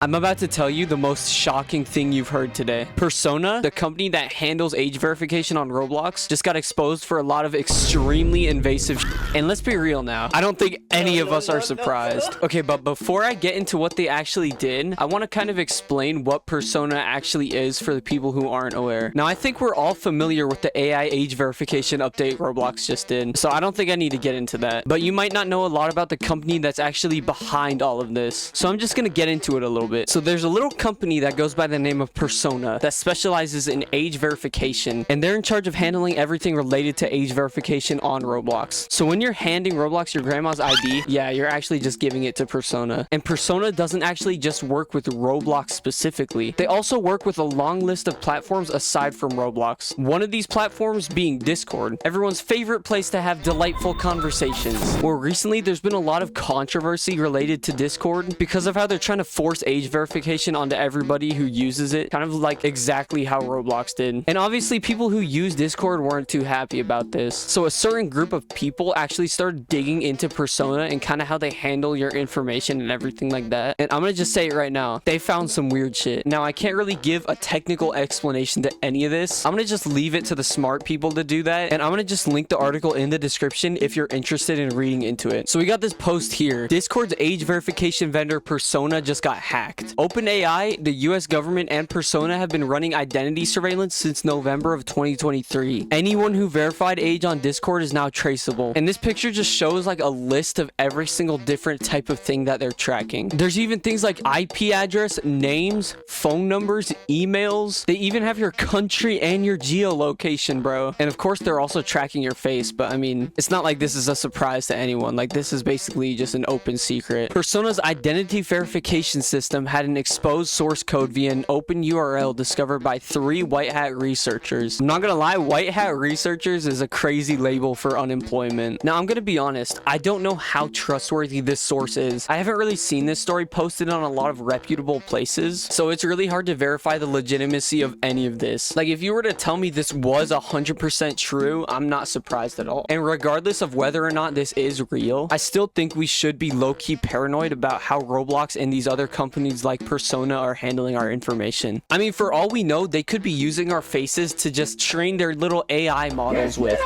I'm about to tell you the most shocking thing you've heard today. Persona, the company that handles age verification on Roblox, just got exposed for a lot of extremely invasive And let's be real now. I don't think any of us are surprised. Okay, but before I get into what they actually did, I want to kind of explain what Persona actually is for the people who aren't aware. Now, I think we're all familiar with the AI age verification update Roblox just did, so I don't think I need to get into that. But you might not know a lot about the company that's actually behind all of this. So I'm just going to get into it a little bit. So there's a little company that goes by the name of Persona that specializes in age verification, and they're in charge of handling everything related to age verification on Roblox. So when you're handing Roblox your grandma's ID, yeah, you're actually just giving it to Persona. And Persona doesn't actually just work with Roblox specifically. They also work with a long list of platforms aside from Roblox. One of these platforms being Discord, everyone's favorite place to have delightful conversations. Well, recently there's been a lot of controversy related to Discord because of how they're trying to force age verification onto everybody who uses it, kind of like exactly how Roblox did. And obviously people who use Discord weren't too happy about this. So a certain group of people actually started digging into Persona and kind of how they handle your information and everything like that. And I'm gonna just say it right now, they found some weird shit. Now, I can't really give a technical explanation to any of this. I'm gonna just leave it to the smart people to do that, and I'm gonna just link the article in the description if you're interested in reading into it. So we got this post here. Discord's age verification vendor Persona just got hacked. OpenAI, the US government, and Persona have been running identity surveillance since November of 2023. Anyone who verified age on Discord is now traceable. And this picture just shows like a list of every single different type of thing that they're tracking. There's even things like IP address, names, phone numbers, emails. They even have your country and your geolocation, bro. And of course, they're also tracking your face, but I mean, it's not like this is a surprise to anyone. Like, this is basically just an open secret. Persona's identity verification system had an exposed source code via an open URL discovered by 3 white hat researchers. I'm not gonna lie, white hat researchers is a crazy label for unemployment. Now, I'm gonna be honest, I don't know how trustworthy this source is. I haven't really seen this story posted on a lot of reputable places, so it's really hard to verify the legitimacy of any of this. Like, if you were to tell me this was 100% true, I'm not surprised at all. And regardless of whether or not this is real, I still think we should be low-key paranoid about how Roblox and these other companies like Persona are handling our information. I mean, for all we know, they could be using our faces to just train their little AI models with.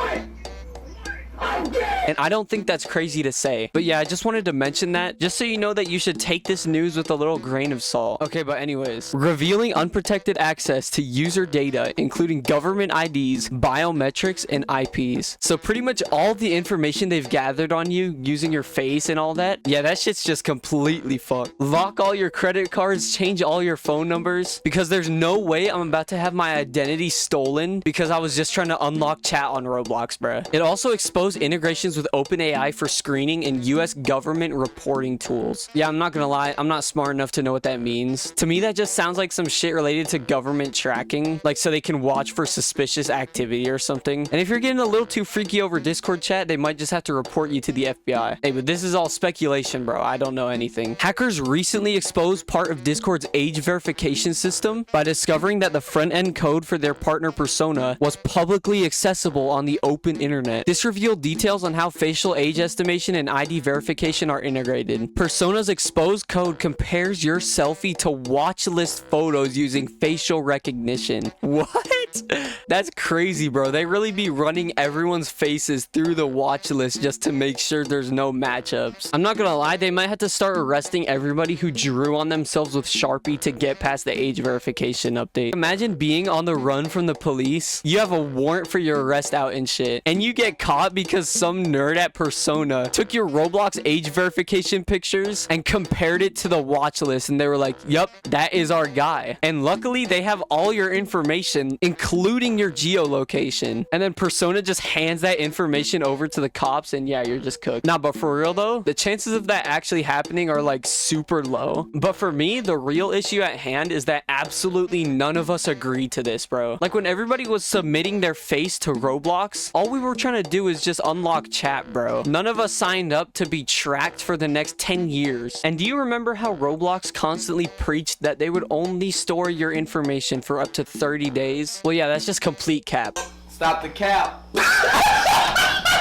And I don't think that's crazy to say. But yeah, I just wanted to mention that just so you know that you should take this news with a little grain of salt. Okay, but anyways, revealing unprotected access to user data, including government IDs, biometrics, and IPs. So pretty much all the information they've gathered on you using your face and all that, yeah, that shit's just completely fucked. Lock all your credit cards, change all your phone numbers, because there's no way I'm about to have my identity stolen because I was just trying to unlock chat on Roblox, bruh. It also exposed integrations with OpenAI for screening and US government reporting tools. Yeah, I'm not gonna lie, I'm not smart enough to know what that means. To me, that just sounds like some shit related to government tracking, like so they can watch for suspicious activity or something. And if you're getting a little too freaky over Discord chat, they might just have to report you to the FBI. Hey, but this is all speculation, bro. I don't know anything. Hackers recently exposed part of Discord's age verification system by discovering that the front-end code for their partner Persona was publicly accessible on the open internet. This revealed details on how facial age estimation and ID verification are integrated. Persona's exposed code compares your selfie to watch list photos using facial recognition. What? That's crazy, bro. They really be running everyone's faces through the watch list just to make sure there's no matchups. I'm not gonna lie, they might have to start arresting everybody who drew on themselves with Sharpie to get past the age verification update. Imagine being on the run from the police. You have a warrant for your arrest out and shit, and you get caught because some nerd at Persona took your Roblox age verification pictures and compared it to the watch list, and they were like, yup, that is our guy. And luckily, they have all your information, including your geolocation. And then Persona just hands that information over to the cops, and yeah, you're just cooked. Nah, but for real though, the chances of that actually happening are like super low. But for me, the real issue at hand is that absolutely none of us agreed to this, bro. Like, when everybody was submitting their face to Roblox, all we were trying to do is just unlock chat, bro. None of us signed up to be tracked for the next 10 years. And do you remember how Roblox constantly preached that they would only store your information for up to 30 days? Well, yeah, that's just complete cap. Stop the cap. Stop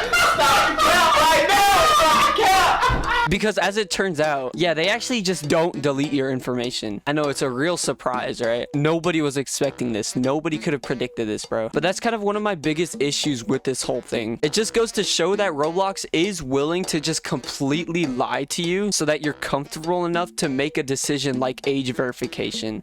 the cap right now. Stop the cap. Because as it turns out, yeah, they actually just don't delete your information. I know it's a real surprise, right? Nobody was expecting this. Nobody could have predicted this, bro. But that's kind of one of my biggest issues with this whole thing. It just goes to show that Roblox is willing to just completely lie to you so that you're comfortable enough to make a decision like age verification.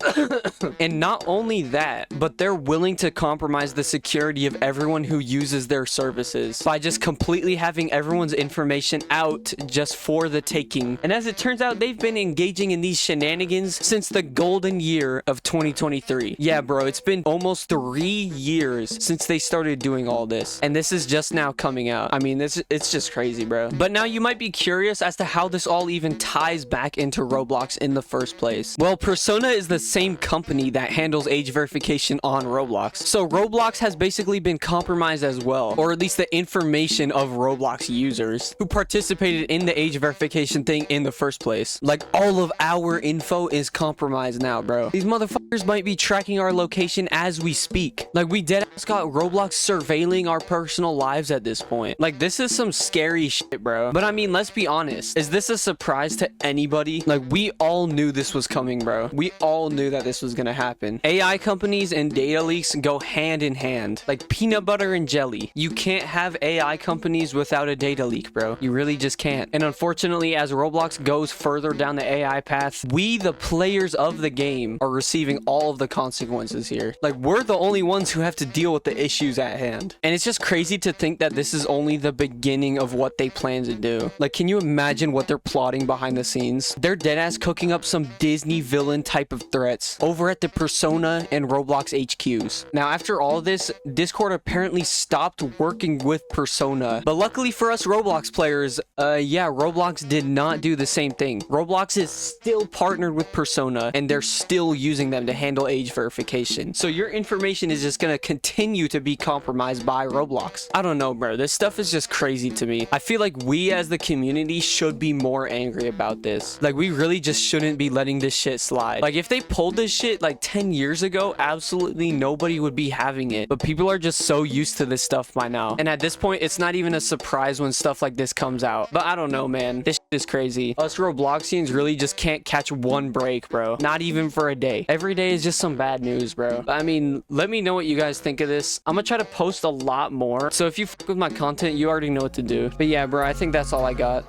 And not only that, but they're willing to compromise the security of everyone who uses their services by just completely having everyone's information out just for the taking. And as it turns out, they've been engaging in these shenanigans since the golden year of 2023. Yeah, bro, it's been almost 3 years since they started doing all this, and this is just now coming out. I mean, it's just crazy, bro. But now you might be curious as to how this all even ties back into Roblox in the first place. Well, Persona is the same company that handles age verification on Roblox. So Roblox has basically been compromised as well, or at least the information of Roblox users who participated in the age verification thing in the first place. Like, all of our info is compromised now, bro. These motherfuckers might be tracking our location as we speak. Like, we deadass got Roblox surveilling our personal lives at this point. Like, this is some scary shit, bro. But I mean, let's be honest. Is this a surprise to anybody? Like, we all knew this was coming, bro. We all knew that this was gonna happen. AI companies and data leaks go hand in hand. Like peanut butter and jelly. You can't have AI companies without a data leak, bro. You really just can't. And unfortunately, as Roblox goes further down the AI path, we, the players of the game, are receiving all of the consequences here. Like, we're the only ones who have to deal with the issues at hand. And it's just crazy to think that this is only the beginning of what they plan to do. Like, can you imagine what they're plotting behind the scenes? They're deadass cooking up some Disney villain type of threats over at the Persona and Roblox HQs. Now, after all this, Discord apparently stopped working with Persona. But luckily for us Roblox players, yeah, Roblox did not do the same thing. Roblox is still partnered with Persona, and they're still using them to handle age verification. So your information is just gonna continue to be compromised by Roblox. I don't know, bro. This stuff is just crazy to me. I feel like we as the community should be more angry about this. Like, we really just shouldn't be letting this shit slide. Like, if they pulled this shit like 10 years ago, absolutely nobody would be having it. But people are just so used to this stuff by now. And at this point, it's not even a surprise when stuff like this comes out. But I don't know, man. This shit is crazy. Us Robloxians really just can't catch one break, bro. Not even for a day. Every day is just some bad news, bro. I mean, let me know what you guys think of this. I'm gonna try to post a lot more. So if you fuck with my content, you already know what to do. But yeah, bro, I think that's all I got.